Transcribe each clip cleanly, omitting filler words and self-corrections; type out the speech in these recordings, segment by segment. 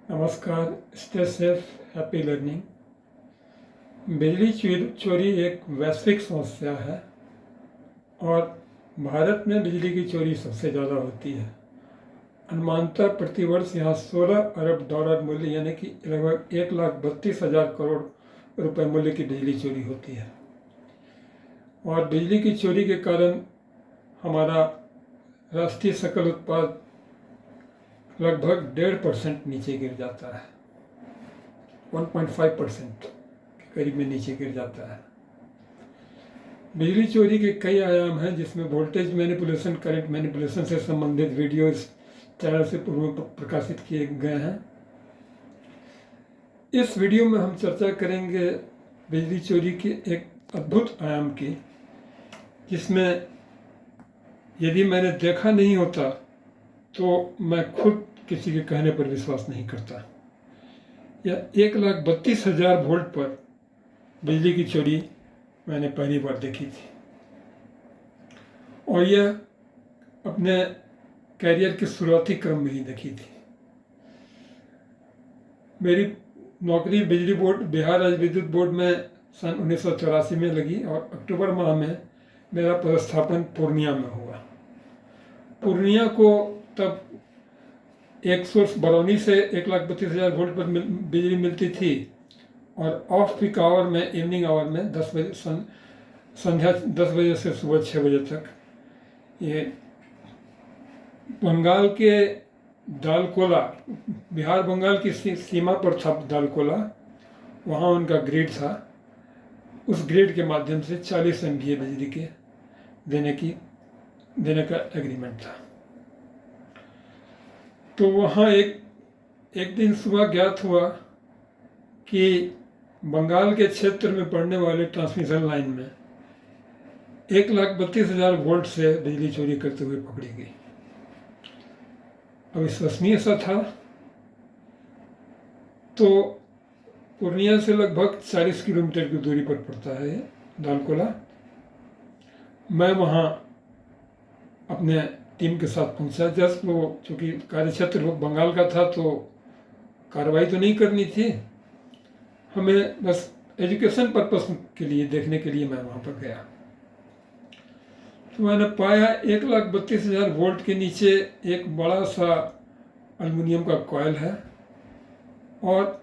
नमस्कार। Stay safe, happy learning. बिजली चोरी एक वैश्विक समस्या है और भारत में बिजली की चोरी सबसे ज़्यादा होती है। अनुमानतः प्रतिवर्ष यहाँ 16 अरब डॉलर मूल्य यानी कि लगभग 1,32,000 करोड़ रुपए मूल्य की बिजली चोरी होती है। और बिजली की चोरी के कारण हमारा राष्ट्रीय सकल उत्पाद लगभग 1.5% नीचे गिर जाता है, 1.5% के करीब में नीचे गिर जाता है। बिजली चोरी के कई आयाम हैं जिसमें वोल्टेज मैनिपुलेशन, करंट मैनिपुलेशन से संबंधित वीडियो इस चैनल से पूर्व में प्रकाशित किए गए हैं। इस वीडियो में हम चर्चा करेंगे बिजली चोरी के एक अद्भुत आयाम की, जिसमें यदि मैंने देखा नहीं होता तो मैं खुद किसी के कहने पर विश्वास नहीं करता। यह 1,32,000 वोल्ट पर बिजली की चोरी मैंने पहली बार देखी थी और यह अपने कैरियर के शुरुआती क्रम में ही देखी थी। मेरी नौकरी बिजली बोर्ड, बिहार राज्य विद्युत बोर्ड में सन 1984 में लगी और अक्टूबर माह में मेरा पदस्थापन पूर्णिया में हुआ। पूर्णिया को तब एक सोर्स बरौनी से 1,32,000 वोल्ट पर बिजली मिलती थी और ऑफ पीक आवर में, इवनिंग आवर में 10 बजे संध्या 10 बजे से सुबह 6 बजे तक ये बंगाल के दालकोला, बिहार बंगाल की सीमा पर था दालकोला, वहाँ उनका ग्रिड था। उस ग्रिड के माध्यम से 40 MVA बिजली के देने का एग्रीमेंट था। तो वहाँ एक दिन सुबह ज्ञात हुआ कि बंगाल के क्षेत्र में पड़ने वाले ट्रांसमिशन लाइन में 1,32,000 वोल्ट से बिजली चोरी करते हुए पकड़ी गई। अविश्वसनीय सा था। तो पूर्णिया से लगभग 40 किलोमीटर की दूरी पर पड़ता है ये दालकोला। मैं वहाँ अपने टीम के साथ पहुँचा। जस्ट वो चूँकि कार्यक्षेत्र बंगाल का था तो कार्रवाई तो नहीं करनी थी, हमें बस एजुकेशन पर्पस के लिए देखने के लिए मैं वहाँ पर गया। तो मैंने पाया 1,32,000 वोल्ट के नीचे एक बड़ा सा एल्युमिनियम का कॉइल है और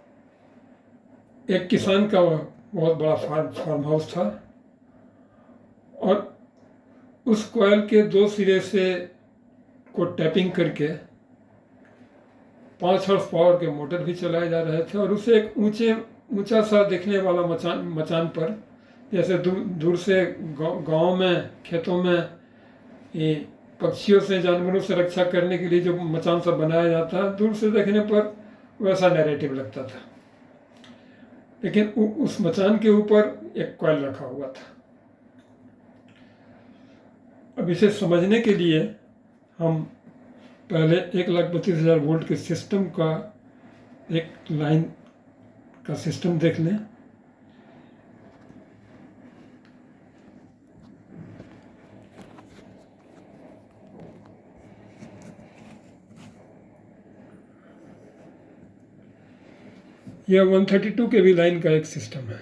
एक किसान का बहुत बड़ा फार्म हाउस था और उस कॉइल के दो सिरे से को टैपिंग करके 5 हॉर्स पावर के मोटर भी चलाए जा रहे थे और उसे एक ऊंचा सा दिखने वाला मचान पर, जैसे दूर से गाँव में, खेतों में ये पक्षियों से, जानवरों से रक्षा करने के लिए जो मचान सब बनाया जाता है, दूर से देखने पर वैसा नैरेटिव लगता था। लेकिन उस मचान के ऊपर एक कॉइल रखा हुआ था। अब इसे समझने के लिए हम पहले 1,32,000 वोल्ट के सिस्टम का, एक लाइन का सिस्टम देख लें। यह 132 के भी लाइन का एक सिस्टम है।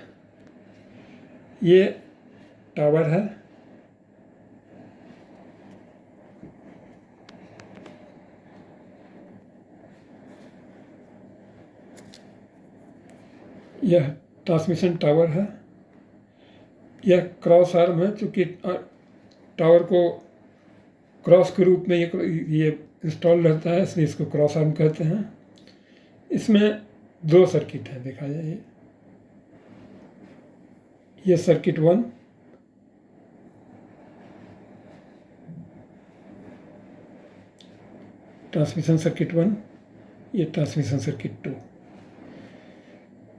ये टावर है, यह ट्रांसमिशन टावर है, यह क्रॉस आर्म है। चूँकि टावर को क्रॉस के रूप में ये इंस्टॉल रहता है, इसलिए इसको क्रॉस आर्म कहते हैं। इसमें 2 सर्किट हैं, देखा जाए। ये सर्किट 1, ट्रांसमिशन सर्किट 1, ये ट्रांसमिशन सर्किट 2।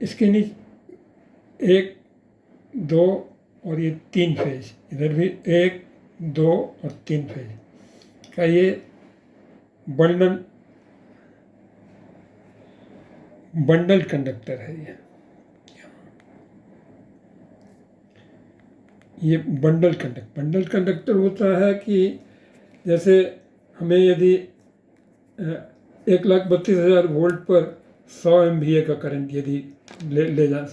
इसके नीचे 1, 2 और ये 3 फेज, इधर भी 1, 2 और 3 फेज का ये बंडल कंडक्टर है। ये बंडल कंडक्टर होता है कि जैसे हमें यदि 1,32,000 वोल्ट पर 100 MVA का करंट यदि ले जा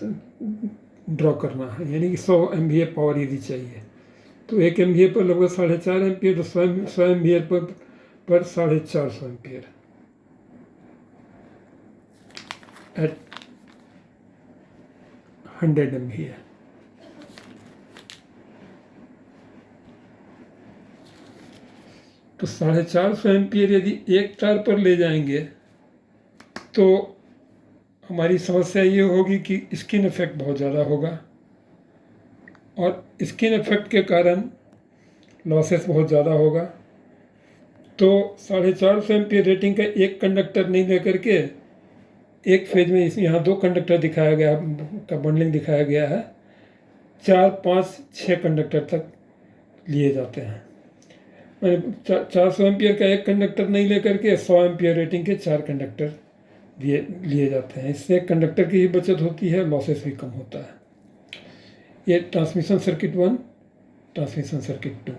ड्रॉ करना है, यानी कि 100 MVA पावर यदि चाहिए, तो 1 MVA पर लगभग 4.5 एम्पियर, तो 100 MVA पर 450 एम्पियर एट 100 MVA। तो 450 एम्पियर यदि एक तार पर ले जाएंगे तो हमारी समस्या ये होगी कि स्किन इफेक्ट बहुत ज़्यादा होगा, और स्किन इफेक्ट के कारण लॉसेस बहुत ज़्यादा होगा। तो 450 एम्पियर रेटिंग का एक कंडक्टर नहीं लेकर के एक फेज में इसमें यहाँ 2 कंडक्टर दिखाया गया का बंडलिंग दिखाया गया है, 4, 5, 6 कंडक्टर तक लिए जाते हैं। 400 एम्पियर का एक कंडक्टर नहीं लेकर के 100 एम्पियर रेटिंग के 4 कंडक्टर लिए जाते हैं। इससे कंडक्टर की भी बचत होती है, लॉसेस भी कम होता है। ये ट्रांसमिशन सर्किट 1, ट्रांसमिशन सर्किट 2।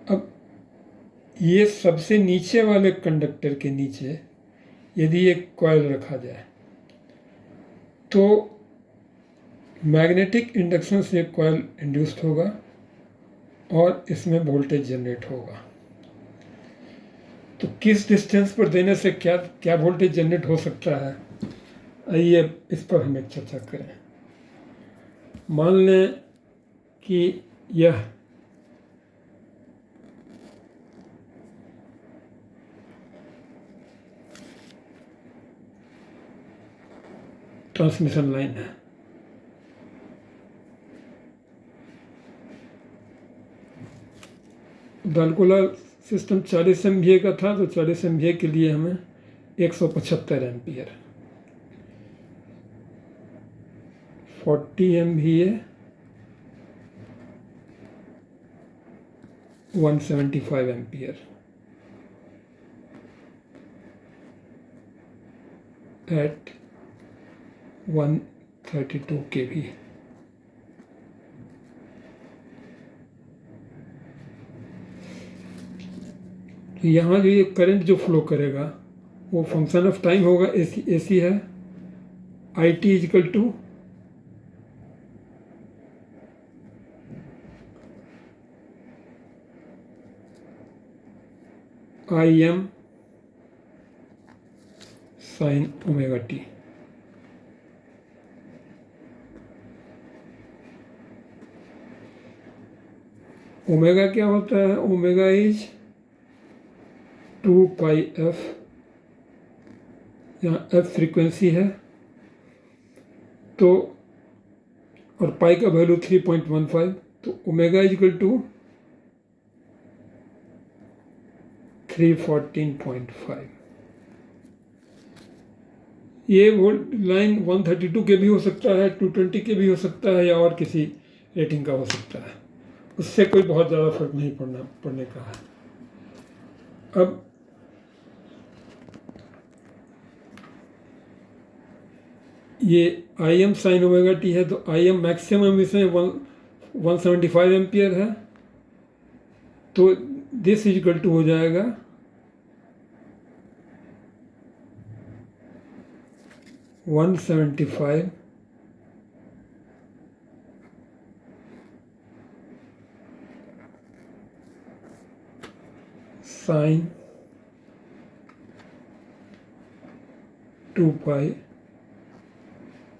अब ये सबसे नीचे वाले कंडक्टर के नीचे यदि एक कॉइल रखा जाए तो मैग्नेटिक इंडक्शन से कॉइल इंड्यूस्ड होगा और इसमें वोल्टेज जनरेट होगा। तो किस डिस्टेंस पर देने से क्या क्या वोल्टेज जनरेट हो सकता है, आइए इस पर हम एक चर्चा करें। मान लें कि यह ट्रांसमिशन लाइन है, डालकोला सिस्टम 40 MVA का था, तो 40 MVA के लिए हमें 175 ampere, 40 MVA 175 ampere at 132 kV। तो यहाँ जो ये करंट जो फ्लो करेगा वो फंक्शन ऑफ टाइम होगा, AC है, IT equal to IM sin omega t। Omega क्या होता है? ओमेगा इज 2πf, यहाँ f फ्रीक्वेंसी है, तो और पाई का वैल्यू 3.15, तो ओमेगा इजकल टू 314.5। ये वोल्ट लाइन 132 के भी हो सकता है, 220 के भी हो सकता है, या और किसी रेटिंग का हो सकता है, उससे कोई बहुत ज़्यादा फर्क नहीं पड़ने का है। अब ये IM साइन ओमेगा टी है, तो IM मैक्सिमम इसमें 175 एम्पियर है, तो दिस इजकल टू हो जाएगा 175 साइन 2π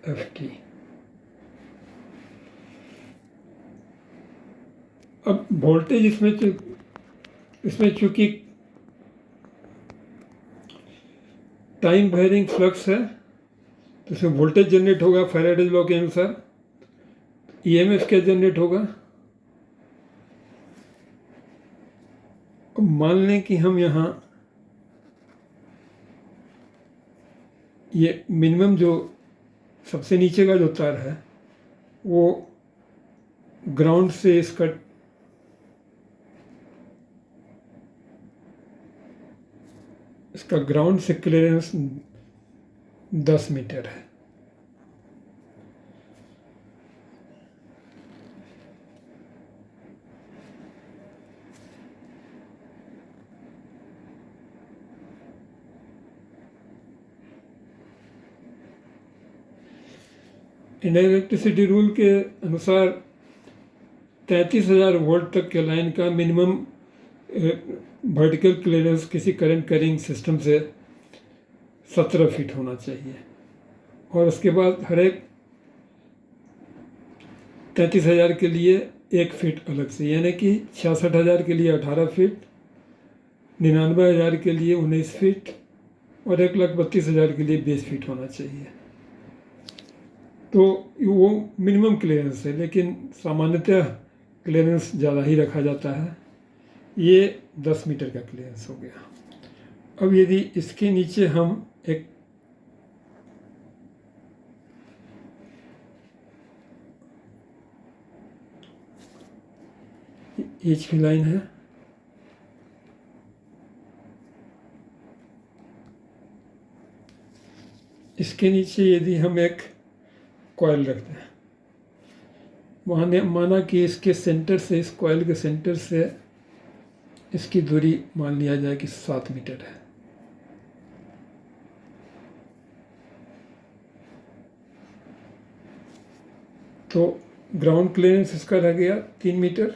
FT। अब वोल्टेज इसमें चूंकि टाइम वेरिंग फ्लक्स है, तो इसमें वोल्टेज जनरेट होगा फैराडे लॉ के अनुसार। EMF क्या जनरेट होगा? अब मान लें कि हम यहाँ ये मिनिमम जो सबसे नीचे का जो तार है वो ग्राउंड से इसका ग्राउंड से क्लियरेंस 10 मीटर है। इंडियन इलेक्ट्रिसिटी रूल के अनुसार 33,000 वोल्ट तक के लाइन का मिनिमम वर्टिकल क्लियरेंस किसी करंट कैरिंग सिस्टम से 17 फीट होना चाहिए, और उसके बाद हर एक 33,000 के लिए 1 फीट अलग से, यानी कि 66,000 के लिए 18 फीट, 99,000 के लिए 19 फीट और 1,32,000 के लिए 20 फीट होना चाहिए। तो वो मिनिमम क्लियरेंस है, लेकिन सामान्यतः क्लियरेंस ज़्यादा ही रखा जाता है। ये 10 मीटर का क्लियरेंस हो गया। अब यदि इसके नीचे हम एक HP लाइन है, इसके नीचे यदि हम एक कॉइल रखते हैं, माना कि इसके सेंटर से, इस कॉइल के सेंटर से इसकी दूरी मान लिया जाए कि 7 मीटर है। तो ग्राउंड क्लियरेंस इसका रह गया 3 मीटर।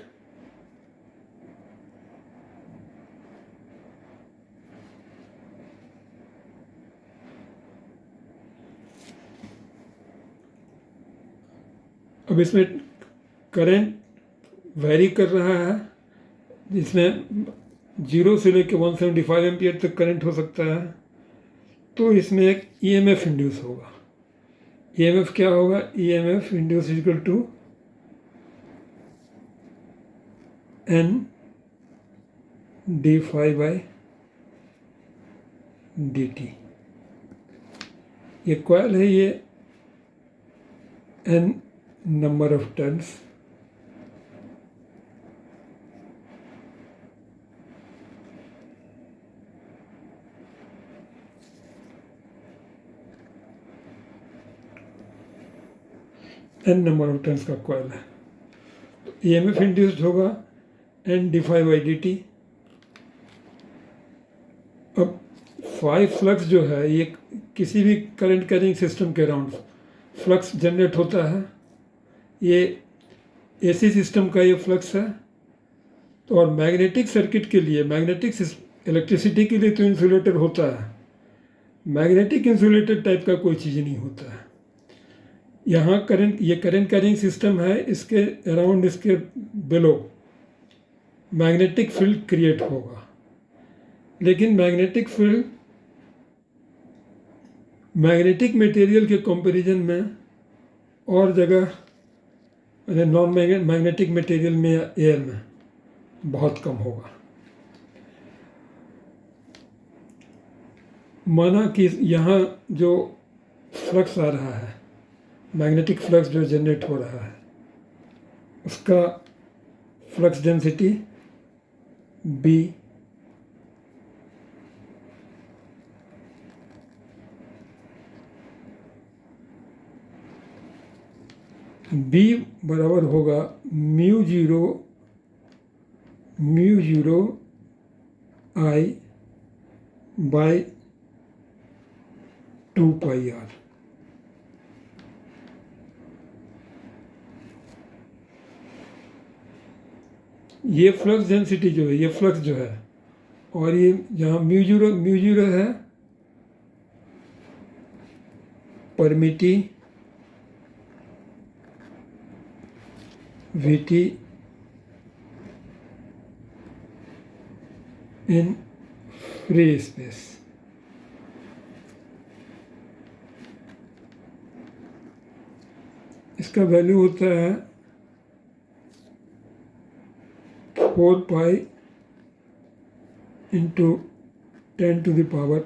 अब इसमें करंट वैरी कर रहा है, जिसमें 0 से लेकर 175 एम्पियर तक करंट हो सकता है। तो इसमें एक EMF इंड्यूस होगा। EMF क्या होगा? EMF induce equal to N d∅dt। ये कॉइल है, ये N number of turns, N number of turns का कॉइल है। तो EMF इंड्यूस्ड होगा N d∅dt। अब 5 फ्लक्स जो है, ये किसी भी करंट कैरिंग सिस्टम के अराउंड फ्लक्स जनरेट होता है। ये AC सिस्टम का ये फ्लक्स है। तो और मैग्नेटिक सर्किट के लिए, मैग्नेटिक इलेक्ट्रिसिटी के लिए तो इंसुलेटर होता है, मैग्नेटिक इंसुलेटर टाइप का कोई चीज़ नहीं होता है। यहाँ करंट, ये करंट कैरिंग सिस्टम है, इसके अराउंड, इसके बिलो मैग्नेटिक फील्ड क्रिएट होगा। लेकिन मैग्नेटिक फील्ड मैग्नेटिक मटेरियल के कंपैरिजन में और जगह, नॉन मैग्नेटिक मटेरियल में या एयर में बहुत कम होगा। माना कि यहाँ जो फ्लक्स आ रहा है, मैग्नेटिक फ्लक्स जो जनरेट हो रहा है, उसका फ्लक्स डेंसिटी B बराबर होगा mu zero I bye 2πr। ये फ्लक्स डेंसिटी जो है, ये फ्लक्स जो है, और ये जहाँ म्यू जीरो है, परमिटिविटी इन फ्री स्पेस। इसका वैल्यू होता है 4π इंटू 10⁻⁻⁷।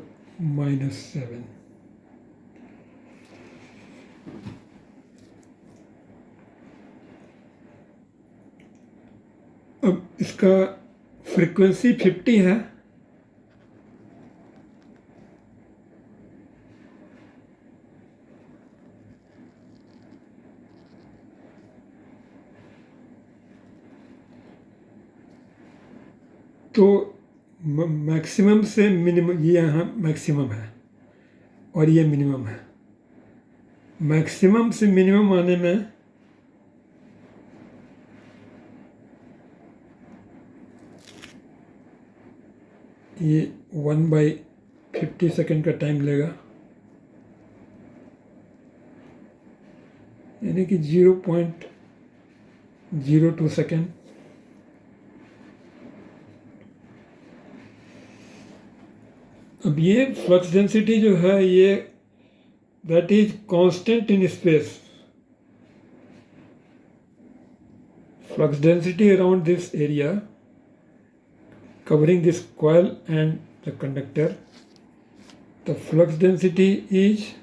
अब इसका फ्रीक्वेंसी 50 है। तो मैक्सिमम से मिनिमम, ये यहाँ मैक्सिमम है और ये मिनिमम है। मैक्सिमम से मिनिमम आने में ये 1/50 सेकेंड का टाइम लेगा, यानी कि 0.02 सेकेंड। अब ये फ्लक्स डेंसिटी जो है ये that is constant in space. Flux density around this area covering this coil and the conductor, the flux density is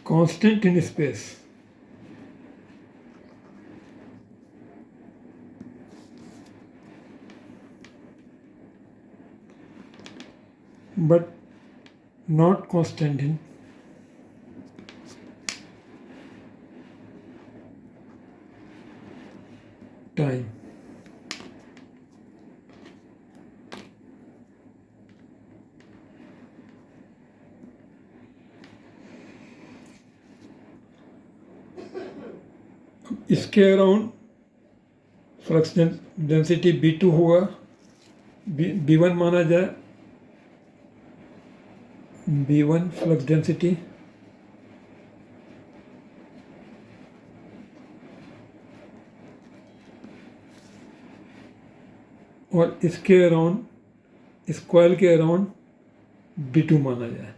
constant in space. But not constant in time. इसके around flux density B2 होगा, B1 माना जाए, B1 flux density, और इसके around, इस coil के around B2 माना जाए।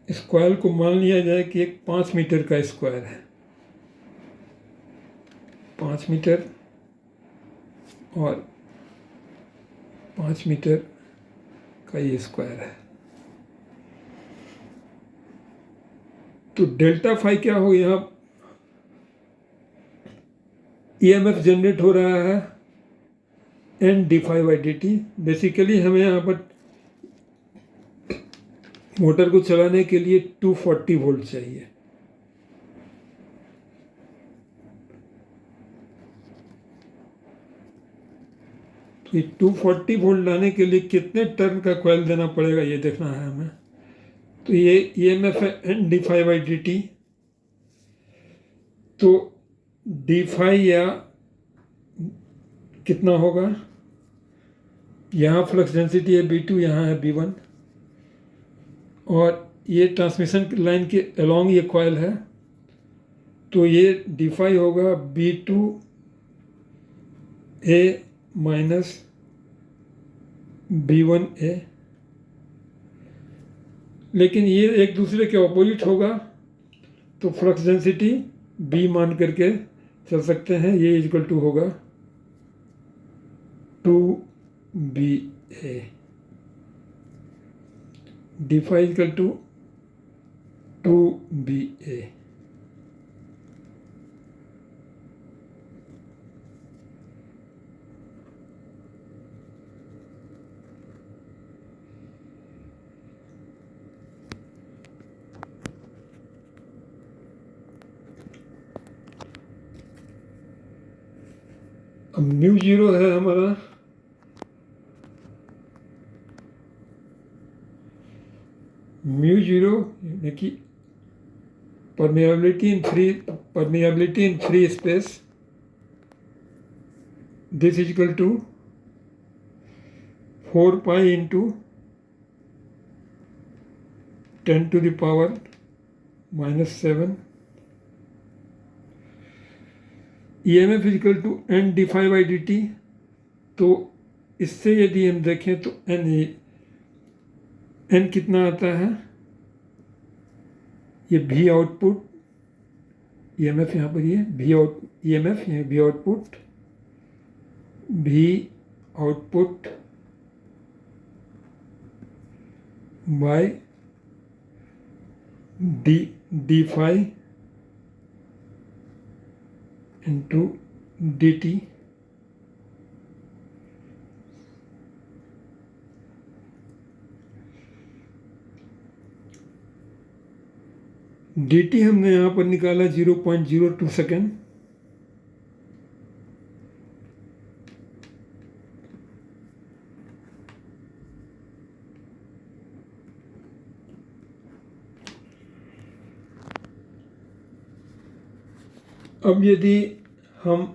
इस कॉइल को मान लिया जाए कि एक 5 मीटर का स्क्वायर है, 5 मीटर और 5 मीटर का ये स्क्वायर है। तो डेल्टा फाई क्या हो, यहाँ EMF जनरेट हो रहा है N d∅dt। बेसिकली हमें यहाँ पर मोटर को चलाने के लिए 240 वोल्ट चाहिए। तो ये 240 वोल्ट लाने के लिए कितने टर्न का कॉइल देना पड़ेगा ये देखना है हमें। तो ये EMF है N d∅dt। तो d∅ या कितना होगा, यहाँ फ्लक्स डेंसिटी है B2, यहाँ है B1, और ये ट्रांसमिशन लाइन के अलोंग ये कॉइल है, तो ये d∅ होगा B2A माइनस B1A। लेकिन ये एक दूसरे के ऑपोजिट होगा, तो फ्लक्स डेंसिटी B मान करके चल सकते हैं। ये इक्वल टू होगा 2BA, d∅ equal to 2BA। अब म्यू जीरो है हमारा, म्यू जीरो यानी कि permeability in free space, this is equal to 4 pi into 10 to the power -7। EMF is equal to N d∅dt। तो इससे यदि हम देखें तो N कितना आता है, ये V आउटपुट, EMF यहाँ पर ये V आउट, EMF ये V output, V output by d∅ into dt। dt हमने यहाँ पर निकाला 0.02 सेकेंड। अब यदि हम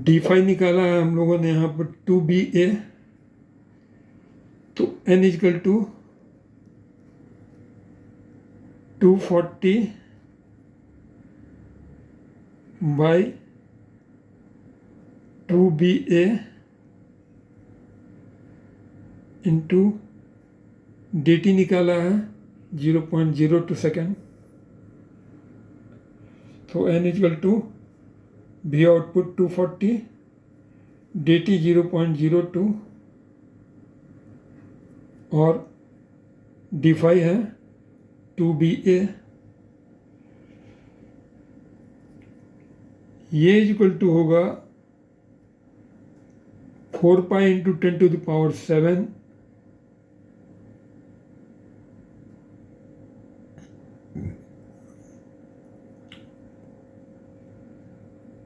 d5 निकाला है हम लोगों ने यहाँ पर 2ba, तो n equal to 240 by 2ba into dt निकाला है 0.02 सेकेंड, तो n equal to v output 240 dt 0.02 और d5 है 2ba। ये इक्वल टू होगा 4 pi into 10 to the power 7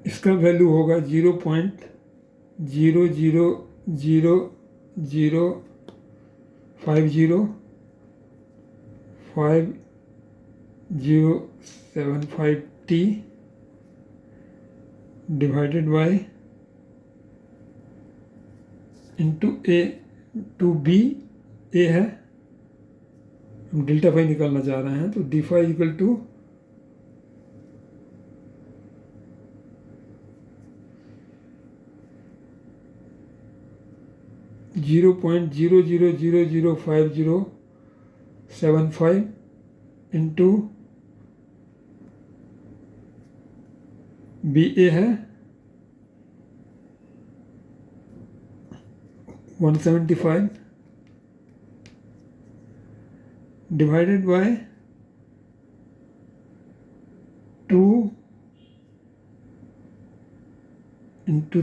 इसका वैल्यू होगा 0.000005075t divided by into a, two b a है, हम डेल्टा फाई निकालना चाह रहे हैं, तो d phi equal to 0.000005075 into b a है 175 डिवाइडेड बाय 2 इंटू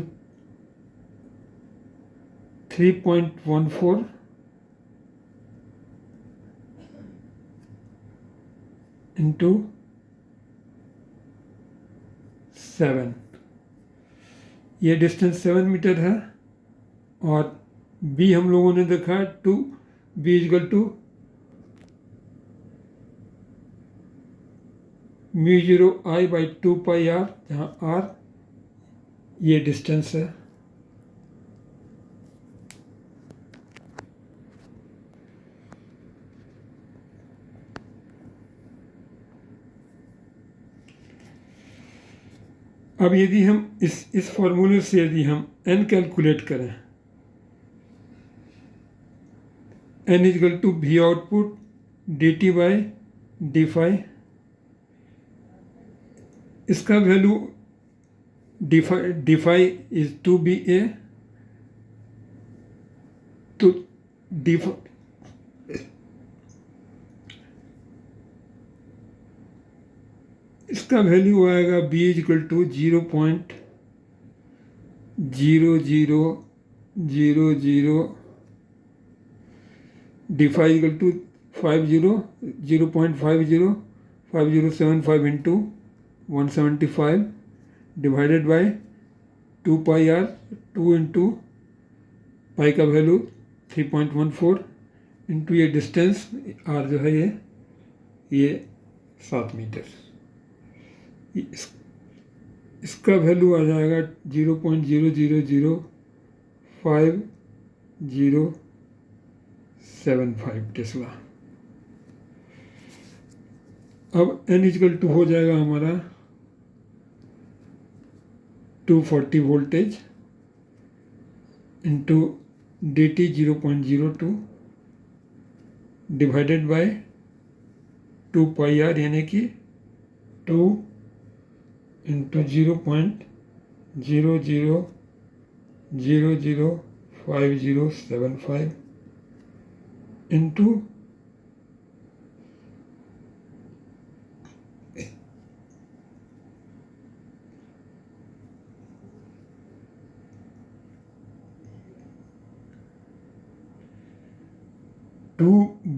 3.14 इंटू 7। ये डिस्टेंस 7 मीटर है और बी हम लोगों ने देखा है 2 b equal to μ0 I by 2 pi r, जहाँ आर ये डिस्टेंस है। अब यदि हम इस फॉर्मूले से यदि हम n कैलकुलेट करें, n equal to v output dt by d phi, इसका value d phi is 2ba, तो डी इसका वैल्यू आएगा b equal to 0.0000 d phi equal to 0.5075 into 175 divided by 2 pi r, 2 into pi का value 3.14 into ये distance r जो है ये 7 metre. इसका वैल्यू आ जाएगा 0.0005 टेस्ला। अब n इजकल टू हो जाएगा हमारा 240 voltage into dt 0.02 divided by 2 pi r, यानी कि 2 इंटू 0.00005075 इंटू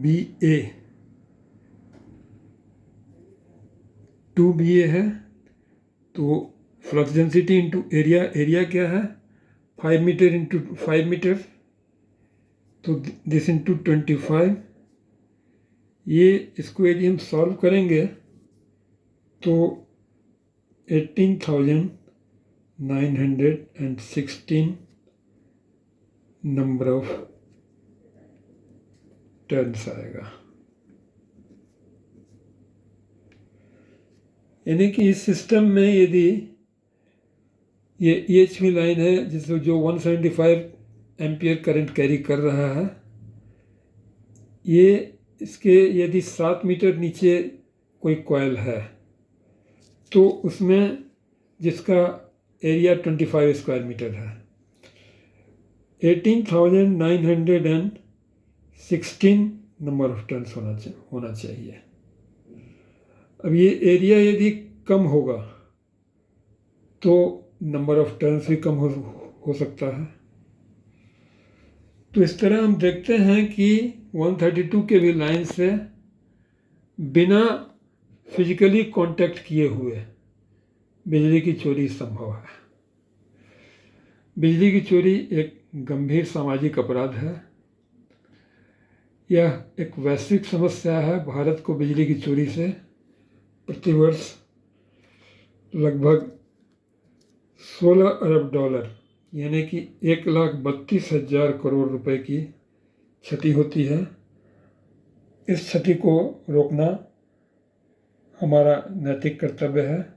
BA 2BA है, तो flux density into area, area क्या है 5 मीटर इंटू 5 मीटर, तो दिस इंटू 25, ये इसको यदि हम सॉल्व करेंगे तो 18,916 नंबर ऑफ टर्न्स आएगा। यानी कि इस सिस्टम में यदि ये EHV लाइन है जिसमें जो 175 एम्पियर करंट कैरी कर रहा है, ये इसके यदि 7 मीटर नीचे कोई कॉइल है तो उसमें जिसका एरिया 25 स्क्वायर मीटर है, 18,916 नंबर ऑफ टर्न्स होना चाहिए। अब ये एरिया यदि कम होगा तो नंबर ऑफ टर्न्स भी कम हो सकता है। तो इस तरह हम देखते हैं कि 132 kV लाइन से बिना फिजिकली कांटेक्ट किए हुए बिजली की चोरी संभव है। बिजली की चोरी एक गंभीर सामाजिक अपराध है। यह एक वैश्विक समस्या है। भारत को बिजली की चोरी से प्रतिवर्ष लगभग 16 अरब डॉलर यानी कि 1,32,000 करोड़ रुपए की क्षति होती है। इस क्षति को रोकना हमारा नैतिक कर्तव्य है।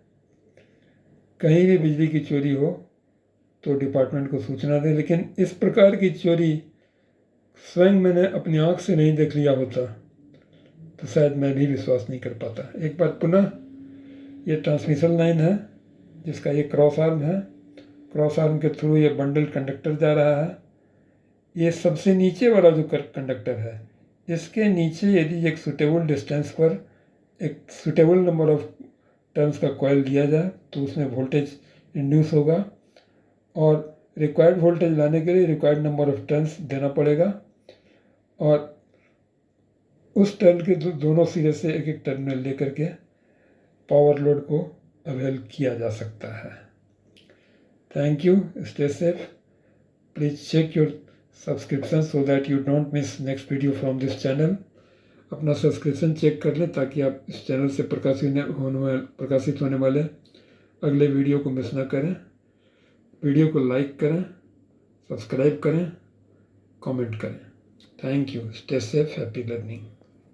कहीं भी बिजली की चोरी हो तो डिपार्टमेंट को सूचना दें, लेकिन इस प्रकार की चोरी स्वयं मैंने अपनी आँख से नहीं देख लिया होता तो शायद मैं भी विश्वास नहीं कर पाता। एक बार पुनः ये ट्रांसमिशन लाइन है जिसका ये क्रॉस आर्म है। क्रॉस आर्म के थ्रू ये बंडल कंडक्टर जा रहा है। ये सबसे नीचे वाला जो कंडक्टर है, इसके नीचे यदि एक सुटेबल डिस्टेंस पर एक सुटेबल नंबर ऑफ टर्न्स का कॉइल दिया जाए तो उसमें वोल्टेज इंड्यूस होगा और रिक्वायर्ड वोल्टेज लाने के लिए रिक्वायर्ड नंबर ऑफ टर्न्स देना पड़ेगा और उस टर्न के दोनों सिरे से एक एक टर्मिनल लेकर के पावर लोड को अवेल किया जा सकता है। Thank you. Stay safe. Please check your subscription so that you don't miss next video from this channel. अपना सब्सक्रिप्शन चेक कर लें ताकि आप इस चैनल से प्रकाशित होने वाले अगले वीडियो को मिस ना करें। वीडियो को लाइक करें, सब्सक्राइब करें, कमेंट करें। Thank you. Stay safe. Happy learning.